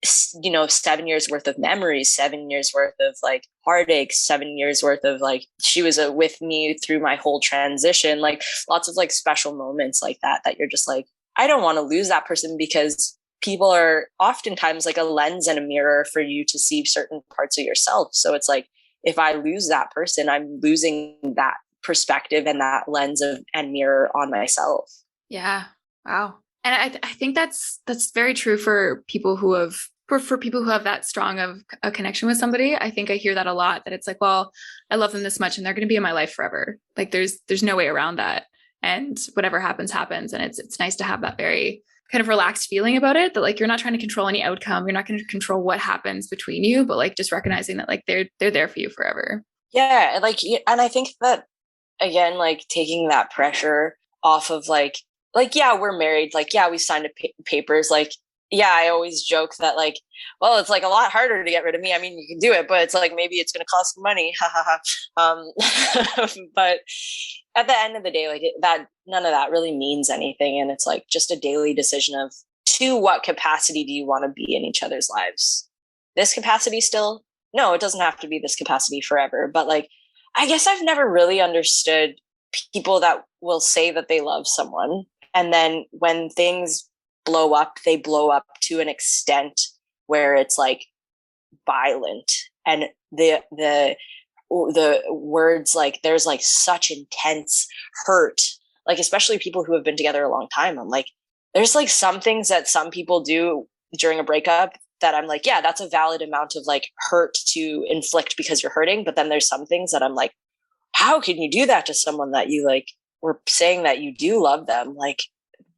7 years worth of memories, 7 years worth of like heartaches, 7 years worth of like, she was with me through my whole transition, like lots of like special moments like that you're just like, I don't want to lose that person, because people are oftentimes like a lens and a mirror for you to see certain parts of yourself. So it's like, if I lose that person, I'm losing that perspective and that lens and mirror on myself. Yeah. Wow. And I think that's very true for people who have that strong of a connection with somebody. I think I hear that a lot, that it's like, well, I love them this much and they're going to be in my life forever. Like there's no way around that. And whatever happens. And it's nice to have that very kind of relaxed feeling about it, that like, you're not trying to control any outcome. You're not going to control what happens between you, but like just recognizing that like they're there for you forever. Yeah. And I think that, again, like taking that pressure off of like, yeah, we're married. Like, yeah, we signed papers. Like, yeah, I always joke that like, well, it's like a lot harder to get rid of me. I mean, you can do it, but it's like, maybe it's going to cost money. But at the end of the day, like that, none of that really means anything. And it's like just a daily decision of, to what capacity do you want to be in each other's lives? This capacity still? No, it doesn't have to be this capacity forever. But like, I guess I've never really understood people that will say that they love someone, and then when things blow up, they blow up to an extent where it's like violent, and the words, like there's like such intense hurt, like especially people who have been together a long time. I'm like, there's like some things that some people do during a breakup that I'm like, yeah, that's a valid amount of like hurt to inflict because you're hurting. But then there's some things that I'm like, how can you do that to someone that you like were saying that you do love them? Like,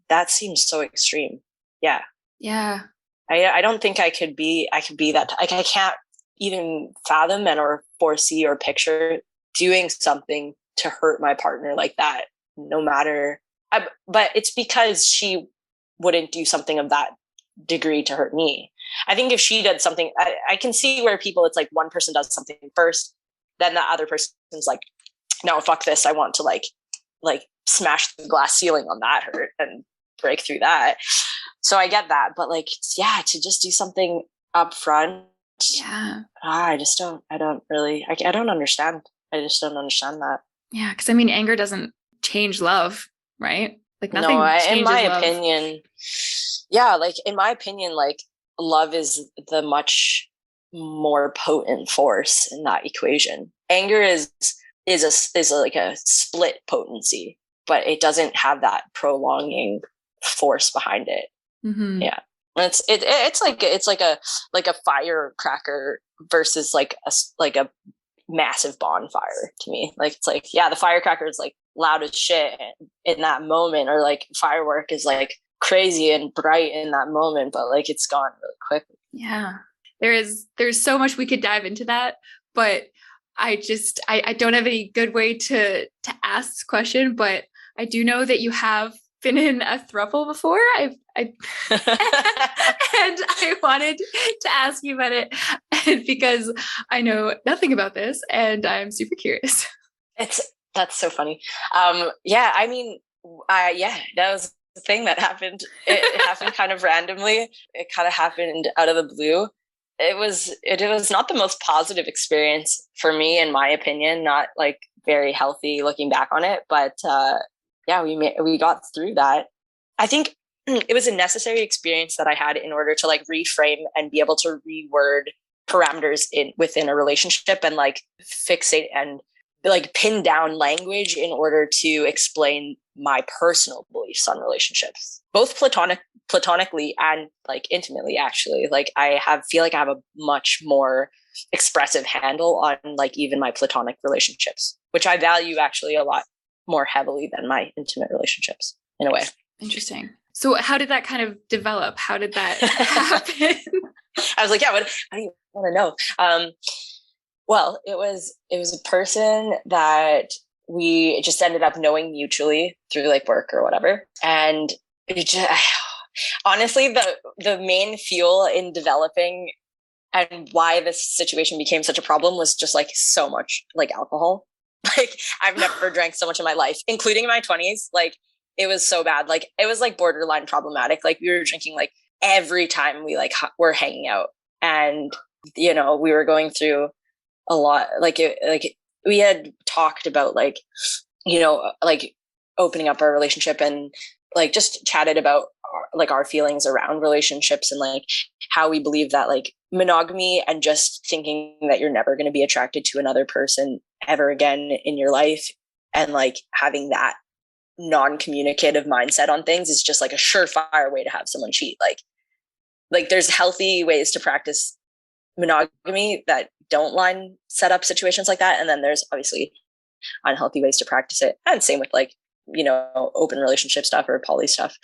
that seems so extreme. Yeah. Yeah. I don't think I could be that. Like, I can't even fathom or foresee or picture doing something to hurt my partner like that, no matter. But it's because she wouldn't do something of that degree to hurt me. I think if she did something, I can see where people, it's like one person does something first, then the other person's like, no, fuck this. I want to like smash the glass ceiling on that hurt and break through that. So I get that. But like, yeah, to just do something up front. Yeah. I don't understand. I just don't understand that. Yeah. Cause I mean, anger doesn't change love, right? Like No, nothing changes in my love. opinion, yeah, like in my opinion, like love is the much more potent force in that equation. Anger is like a split potency, but it doesn't have that prolonging force behind it. Mm-hmm. Yeah. It's like a firecracker versus like a massive bonfire to me. Like it's like, yeah, the firecracker is like loud as shit in that moment, or like firework is like crazy and bright in that moment, but like it's gone really quickly. Yeah. There's so much we could dive into that, but I don't have any good way to ask this question, but I do know that you have been in a throuple before. I and I wanted to ask you about it because I know nothing about this and I'm super curious. That's so funny. Yeah, I mean, yeah, that was the thing that happened. It happened kind of randomly. It kind of happened out of the blue. It was not the most positive experience for me, in my opinion. Not like very healthy looking back on it, but yeah, we got through that. I think it was a necessary experience that I had in order to like reframe and be able to reword parameters within a relationship, and like fixate and like pin down language in order to explain my personal beliefs on relationships, both platonically and like intimately. Actually, like feel like I have a much more expressive handle on like even my platonic relationships, which I value actually a lot more heavily than my intimate relationships in a way. Interesting. So how did that kind of develop? How did that happen? I was like, yeah, how do you want to know? Well, it was a person that we just ended up knowing mutually through like work or whatever. And honestly, the main fuel in developing and why this situation became such a problem was just like so much like alcohol. Like I've never drank so much in my life, including in my 20s. Like it was so bad. Like it was like borderline problematic. Like we were drinking like every time we like were hanging out, and we were going through a lot. Like we had talked about like like opening up our relationship, and like just chatted about our feelings around relationships, and like how we believe that like monogamy and just thinking that you're never going to be attracted to another person ever again in your life, and like having that non-communicative mindset on things is just like a surefire way to have someone cheat. Like there's healthy ways to practice monogamy that don't set up situations like that, and then there's obviously unhealthy ways to practice it, and same with like open relationship stuff or poly stuff.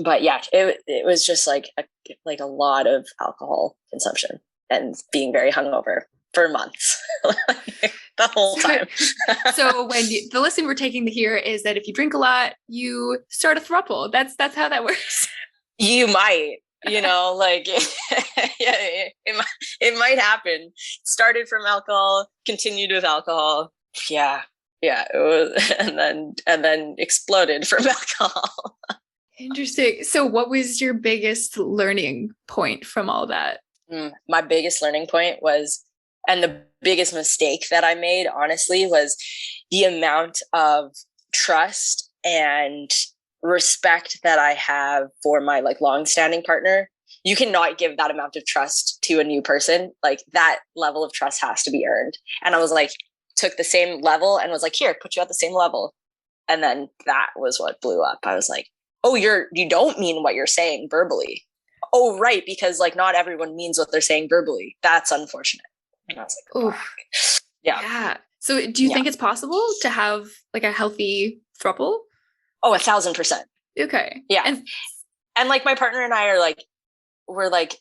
But yeah, it was just like a lot of alcohol consumption and being very hungover for months. The whole time. So when the lesson we're taking here is that if you drink a lot, you start a throuple. That's how that works. You might, like yeah, it might happen. Started from alcohol, continued with alcohol. Yeah, it was, and then exploded from alcohol. Interesting. So what was your biggest learning point from all that? My biggest learning point was, and the biggest mistake that I made, honestly, was the amount of trust and respect that I have for my like long-standing partner. You cannot give that amount of trust to a new person. Like that level of trust has to be earned. And I was like, took the same level and was like, here, put you at the same level. And then that was what blew up. I was like, oh, you don't mean what you're saying verbally. Oh, right. Because like not everyone means what they're saying verbally. That's unfortunate. And I was like, oh, yeah. So do you think it's possible to have like a healthy throuple? Oh, 1,000%. Okay. Yeah. And like my partner and I are like, we're like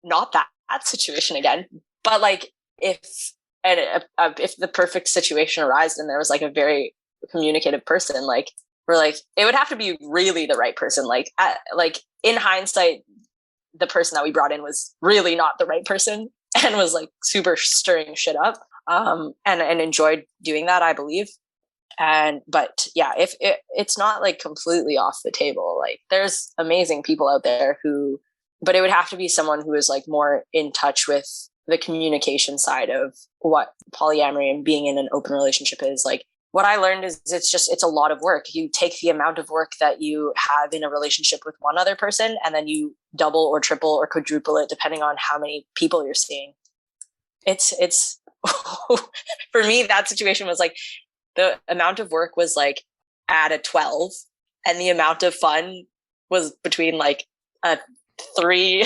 not that situation again, but like if the perfect situation arises and there was like a very communicative person, like we're like, it would have to be really the right person. Like in hindsight, the person that we brought in was really not the right person and was like super stirring shit up, and enjoyed doing that, I believe. But yeah, if it's not like completely off the table, like there's amazing people out there but it would have to be someone who is like more in touch with the communication side of what polyamory and being in an open relationship is. Like what I learned is it's a lot of work. You take the amount of work that you have in a relationship with one other person, and then you double or triple or quadruple it depending on how many people you're seeing. It's for me, that situation was like the amount of work was like at a 12, and the amount of fun was between like a 3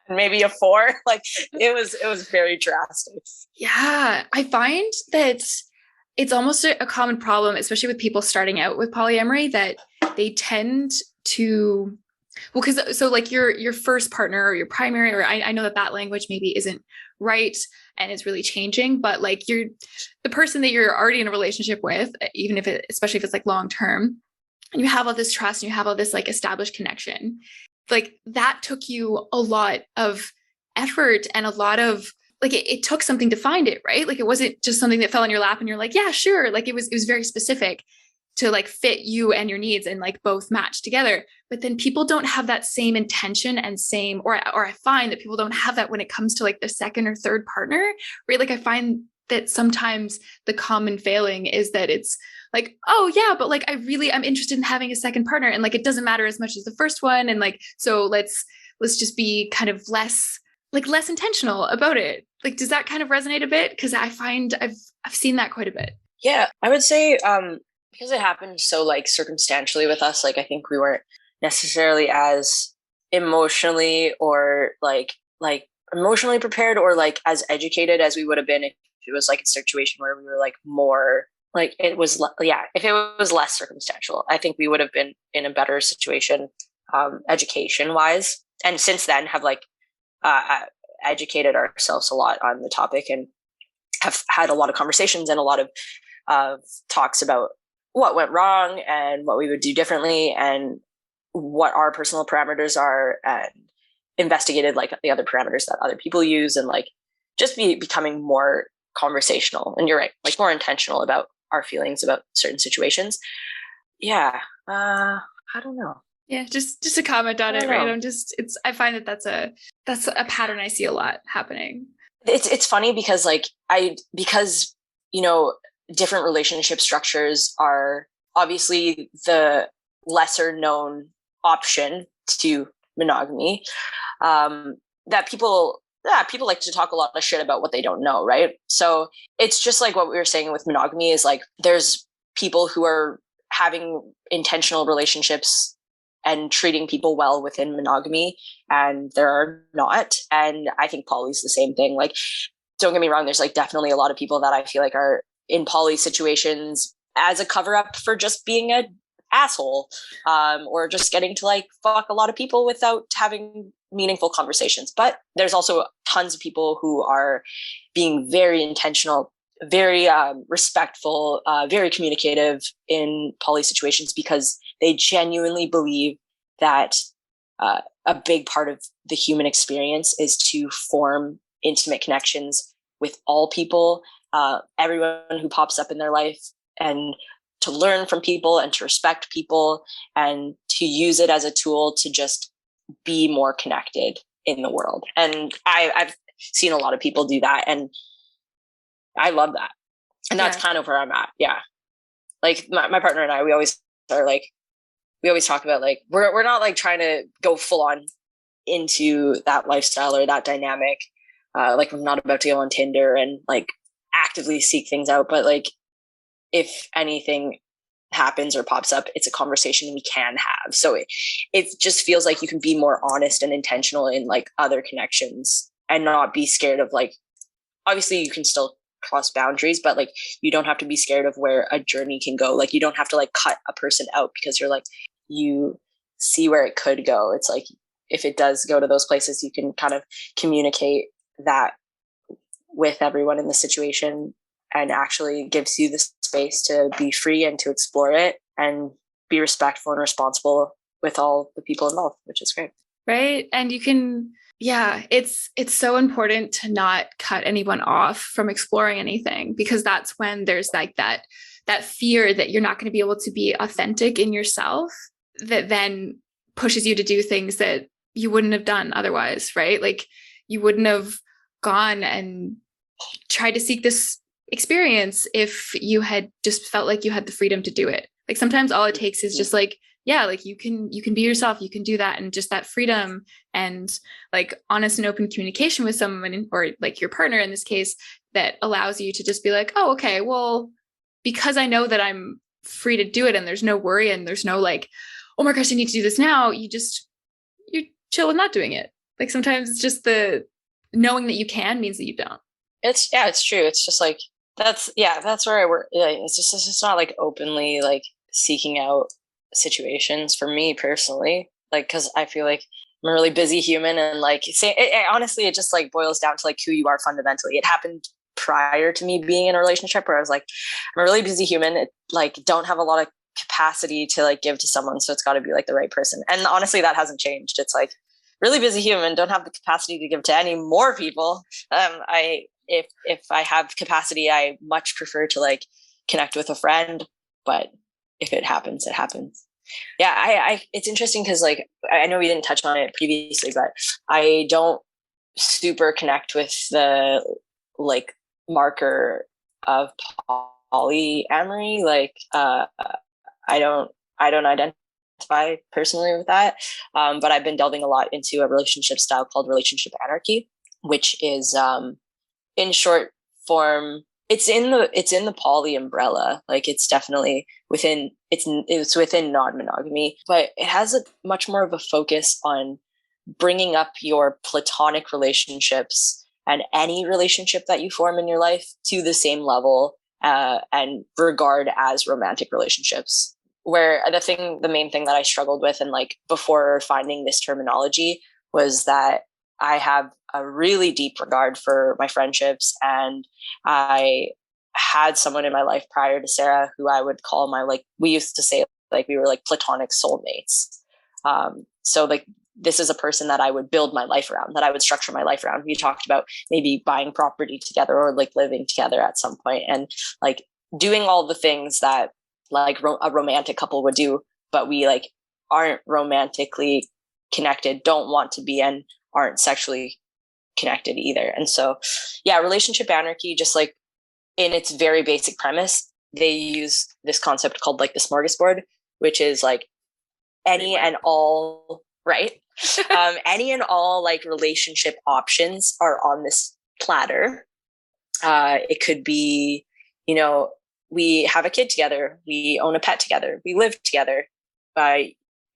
maybe a 4. Like it was very drastic. Yeah, I find that it's almost a common problem, especially with people starting out with polyamory, that they tend to, well, because so like your first partner or your primary, or I know that language maybe isn't right and it's really changing, but like you're the person that you're already in a relationship with, even if especially if it's like long term, and you have all this trust and you have all this like established connection, like that took you a lot of effort and a lot of like it took something to find it, right? Like it wasn't just something that fell in your lap and you're like, yeah, sure. Like it was very specific to like fit you and your needs and like both match together. But then people don't have that same intention and same, or I find that people don't have that when it comes to like the second or third partner, right? Like I find that sometimes the common failing is that it's like, oh yeah, but like I'm interested in having a second partner, and like it doesn't matter as much as the first one, and like so let's just be kind of less intentional about it. Like does that kind of resonate a bit? Because I find I've seen that quite a bit. Yeah, I would say because it happened so like circumstantially with us, like I think we weren't necessarily as emotionally or like emotionally prepared or like as educated as we would have been if it was like a situation where we were like more like it was if it was less circumstantial. I think we would have been in a better situation education wise, and since then have like educated ourselves a lot on the topic and have had a lot of conversations and a lot of talks about what went wrong and what we would do differently and what our personal parameters are, and investigated like the other parameters that other people use, and like just becoming more conversational. And you're right, like more intentional about our feelings about certain situations. Yeah. I don't know. Yeah, just a comment on it, right? I find that that's a pattern I see a lot happening. It's funny because because you know, different relationship structures are obviously the lesser known option to monogamy. That people like to talk a lot of shit about what they don't know, right? So it's just like what we were saying with monogamy is like there's people who are having intentional relationships and treating people well within monogamy, and there are not. And I think poly's the same thing. Like, don't get me wrong, there's like definitely a lot of people that I feel like are in poly situations as a cover up for just being an asshole, or just getting to like fuck a lot of people without having meaningful conversations. But there's also tons of people who are being very intentional, very respectful, very communicative in poly situations because they genuinely believe that a big part of the human experience is to form intimate connections with all people, everyone who pops up in their life, and to learn from people and to respect people and to use it as a tool to just be more connected in the world. And I've seen a lot of people do that, and I love that. And that's kind of where I'm at. Yeah. Like my partner and I, we always talk about like, we're not like trying to go full on into that lifestyle or that dynamic. Like I'm not about to go on Tinder and like actively seek things out, but like if anything happens or pops up, it's a conversation we can have. So it just feels like you can be more honest and intentional in like other connections and not be scared of like, obviously you can still cross boundaries, but like you don't have to be scared of where a journey can go. Like you don't have to like cut a person out because you're like, you see where it could go. It's like if it does go to those places, you can kind of communicate that with everyone in the situation, and actually gives you the space to be free and to explore it and be respectful and responsible with all the people involved, which is great. Right. And you can, it's so important to not cut anyone off from exploring anything, because that's when there's like that fear that you're not going to be able to be authentic in yourself, that then pushes you to do things that you wouldn't have done otherwise, right? Like you wouldn't have gone and tried to seek this experience if you had just felt like you had the freedom to do it. Like sometimes all it takes is just like, yeah, like you can be yourself, you can do that. And just that freedom and like honest and open communication with someone, or like your partner in this case, that allows you to just be like, oh, okay, well, because I know that I'm free to do it and there's no worry and there's no like, oh my gosh, I need to do this now. You chill with not doing it. Like sometimes it's just the knowing that you can means that you don't. It's true. It's just like, that's where I work. Yeah, it's not like openly like seeking out situations for me personally, like, because I feel like I'm a really busy human, and like honestly, it just like boils down to like who you are fundamentally. It happened prior to me being in a relationship where I was like, I'm a really busy human, like don't have a lot of capacity to like give to someone, so it's got to be like the right person. And honestly, that hasn't changed. It's like really busy human, don't have the capacity to give to any more people. If I have capacity, I much prefer to like connect with a friend, but if it happens, it happens. Yeah, I it's interesting because like I know we didn't touch on it previously, but I don't super connect with the like marker of polyamory. Like I don't identify personally with that, but I've been delving a lot into a relationship style called relationship anarchy, which is in short form, it's in the poly umbrella. Like it's definitely within it's within non-monogamy, but it has a much more of a focus on bringing up your platonic relationships and any relationship that you form in your life to the same level and regard as romantic relationships. Where the main thing that I struggled with, and like before finding this terminology, was that I have a really deep regard for my friendships, and I had someone in my life prior to Sarah who I would call my, like, we used to say like we were like platonic soulmates. So like this is a person that I would build my life around, that I would structure my life around. We talked about maybe buying property together or like living together at some point, and like doing all the things that like a romantic couple would do, but we like aren't romantically connected, don't want to be, and aren't sexually connected either. And so, yeah, relationship anarchy, just like in its very basic premise, they use this concept called like the smorgasbord, which is like any and all, right? Any and all like relationship options are on this platter. It could be, you know, we have a kid together, we own a pet together, we live together.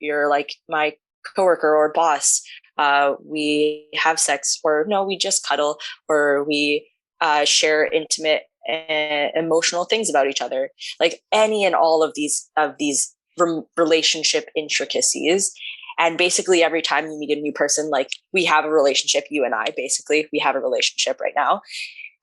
You're like my coworker or boss. We have sex, or no, we just cuddle, or we share intimate and emotional things about each other. Like any and all of these relationship intricacies. And basically every time you meet a new person, like we have a relationship, you and I, basically we have a relationship right now,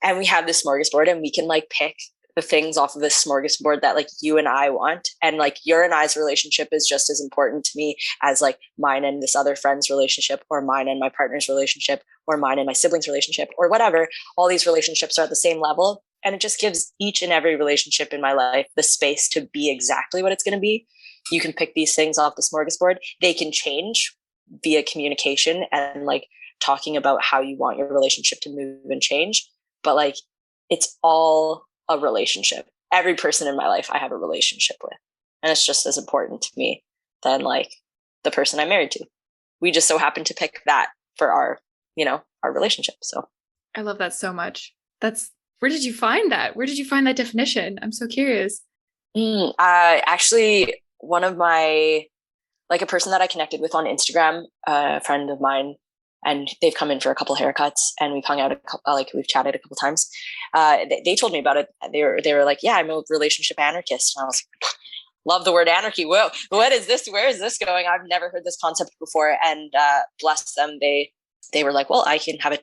and we have this smorgasbord, and we can like pick the things off of this smorgasbord that like you and I want. And like your and I's relationship is just as important to me as like mine and this other friend's relationship, or mine and my partner's relationship, or mine and my sibling's relationship, or whatever. All these relationships are at the same level. And it just gives each and every relationship in my life the space to be exactly what it's going to be. You can pick these things off the smorgasbord. They can change via communication and like talking about how you want your relationship to move and change. But like, it's all a relationship. Every person in my life I have a relationship with, and it's just as important to me than like the person I'm married to. We just so happen to pick that for our relationship. So I love that so much. Where did you find that? Where did you find that definition? I'm so curious. Actually, one of my, like a person that I connected with on Instagram, a friend of mine, and they've come in for a couple of haircuts, and we've hung out we've chatted a couple of times. They told me about it. They were like, yeah, I'm a relationship anarchist. And I was like, love the word anarchy. Whoa, what is this? Where is this going? I've never heard this concept before. And bless them, they were like, well, I can have a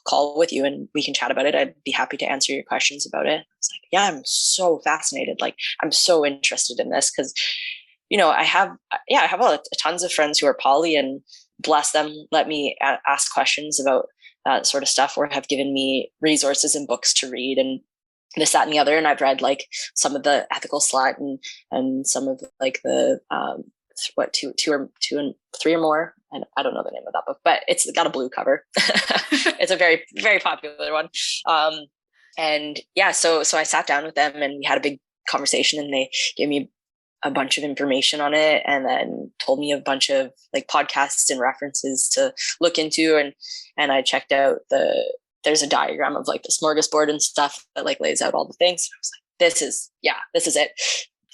call with you and we can chat about it. I'd be happy to answer your questions about it. I was like, yeah, I'm so fascinated. Like, I'm so interested in this because, I have tons of friends who are poly, and bless them, let me ask questions about that sort of stuff, or have given me resources and books to read and this, that, and the other. And I've read like some of the Ethical Slut and some of like the two and three or more. And I don't know the name of that book, but it's got a blue cover. It's a very, very popular one. And yeah, so I sat down with them and we had a big conversation, and they gave me a bunch of information on it, and then told me a bunch of like podcasts and references to look into. And I checked out there's a diagram of like the smorgasbord and stuff that like lays out all the things. I was like, this is it.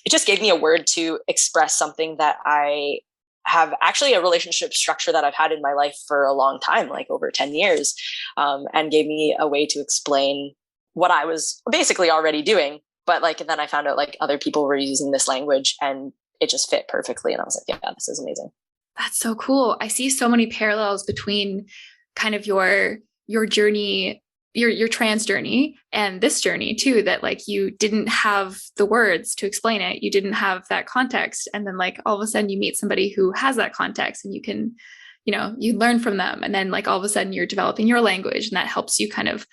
It just gave me a word to express something that I have actually a relationship structure that I've had in my life for a long time, like over 10 years, and gave me a way to explain what I was basically already doing. But like, and then I found out like other people were using this language and it just fit perfectly. And I was like, yeah, this is amazing. That's so cool. I see so many parallels between kind of your journey, your trans journey and this journey too, that like you didn't have the words to explain it. You didn't have that context. And then like all of a sudden you meet somebody who has that context, and you can, you learn from them. And then like all of a sudden you're developing your language, and that helps you kind of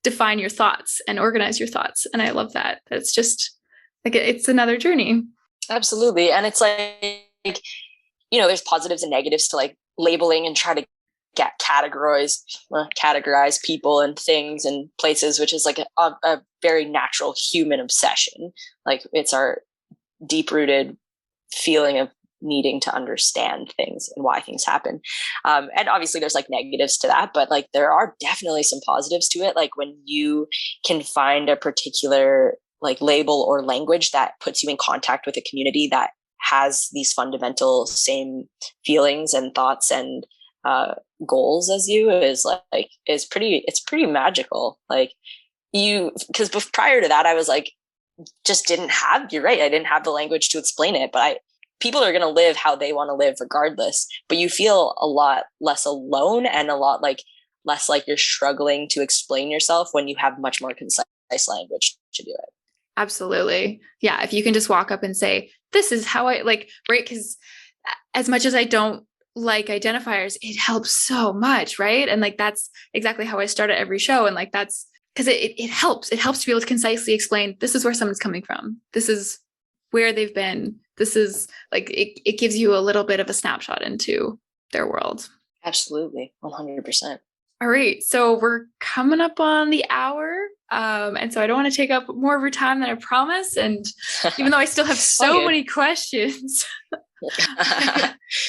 define your thoughts and organize your thoughts. And I love that. That's just like, it's another journey. Absolutely. And it's like, there's positives and negatives to like labeling and try to categorize people and things and places, which is like a very natural human obsession. Like it's our deep rooted feeling of needing to understand things and why things happen. And obviously there's like negatives to that, but like there are definitely some positives to it. Like when you can find a particular like label or language that puts you in contact with a community that has these fundamental same feelings and thoughts and goals as you, it's pretty magical. Like because prior to that, I was like, you're right, I didn't have the language to explain it, but people are going to live how they want to live regardless. But you feel a lot less alone and a lot like less like you're struggling to explain yourself when you have much more concise language to do it. Absolutely. Yeah. If you can just walk up and say, this is how I like, right? Because as much as I don't like identifiers, it helps so much, right? And like, that's exactly how I start at every show. And like, that's because it helps. It helps to be able to concisely explain, this is where someone's coming from. This is where they've been. This is like, it gives you a little bit of a snapshot into their world. Absolutely. 100%. All right. So we're coming up on the hour. And so I don't want to take up more of your time than I promised. And even though I still have so many questions.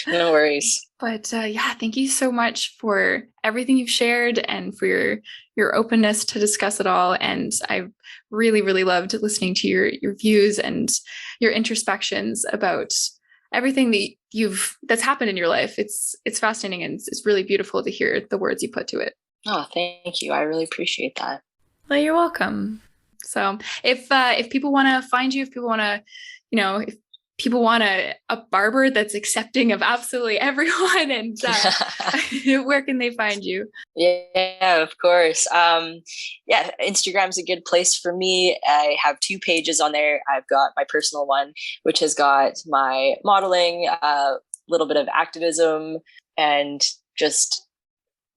No worries. But yeah, thank you so much for everything you've shared and for your openness to discuss it all. And I really, really loved listening to your views and your introspections about everything that's happened in your life. It's fascinating, and it's really beautiful to hear the words you put to it. Oh, thank you. I really appreciate that. Well, you're welcome. So if people want to find you, if people want to, if people want a barber that's accepting of absolutely everyone, and where can they find you? Yeah, of course. Yeah, Instagram's a good place for me. I have 2 pages on there. I've got my personal one, which has got my modeling, a little bit of activism, and just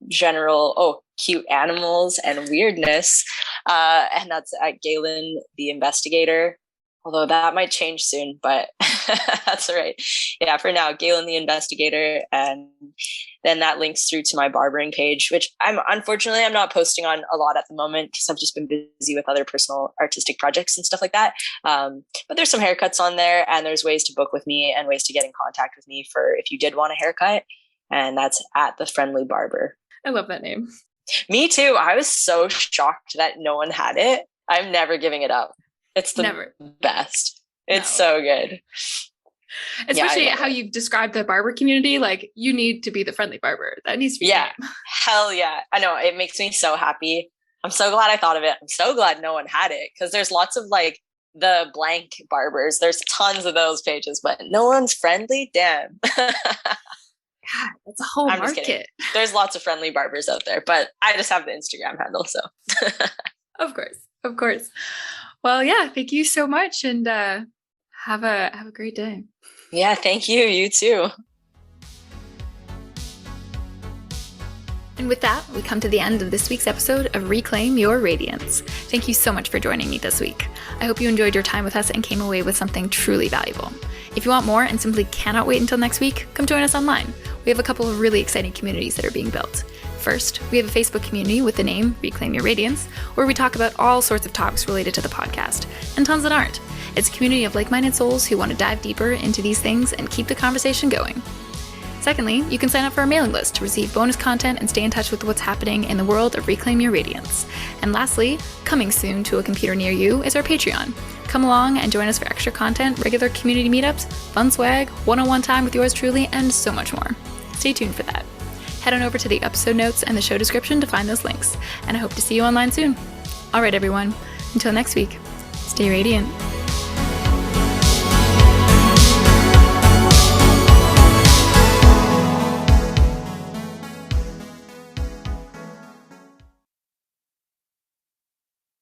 general, cute animals and weirdness. And that's at Galen, the investigator. Although that might change soon, but that's all right. Yeah, for now, Galen the investigator. And then that links through to my barbering page, which I'm not posting on a lot at the moment because I've just been busy with other personal artistic projects and stuff like that. But there's some haircuts on there, and there's ways to book with me and ways to get in contact with me for if you did want a haircut. And that's at The Friendly Barber. I love that name. Me too. I was so shocked that no one had it. I'm never giving it up. It's the best. It's so good. Especially how you've described the barber community. Like, you need to be the friendly barber. That needs to be. Yeah. Hell yeah. I know. It makes me so happy. I'm so glad I thought of it. I'm so glad no one had it, because there's lots of like the blank barbers. There's tons of those pages, but no one's friendly. Damn. God, that's a whole market. There's lots of friendly barbers out there, but I just have the Instagram handle. So Of course. Well, yeah, thank you so much, and have a great day. Yeah, thank you. You too. And with that, we come to the end of this week's episode of Reclaim Your Radiance. Thank you so much for joining me this week. I hope you enjoyed your time with us and came away with something truly valuable. If you want more and simply cannot wait until next week, come join us online. We have a couple of really exciting communities that are being built. First, we have a Facebook community with the name Reclaim Your Radiance, where we talk about all sorts of topics related to the podcast, and tons that aren't. It's a community of like-minded souls who want to dive deeper into these things and keep the conversation going. Secondly, you can sign up for our mailing list to receive bonus content and stay in touch with what's happening in the world of Reclaim Your Radiance. And lastly, coming soon to a computer near you is our Patreon. Come along and join us for extra content, regular community meetups, fun swag, one-on-one time with yours truly, and so much more. Stay tuned for that. Head on over to the episode notes and the show description to find those links, and I hope to see you online soon. All right, everyone, until next week, stay radiant.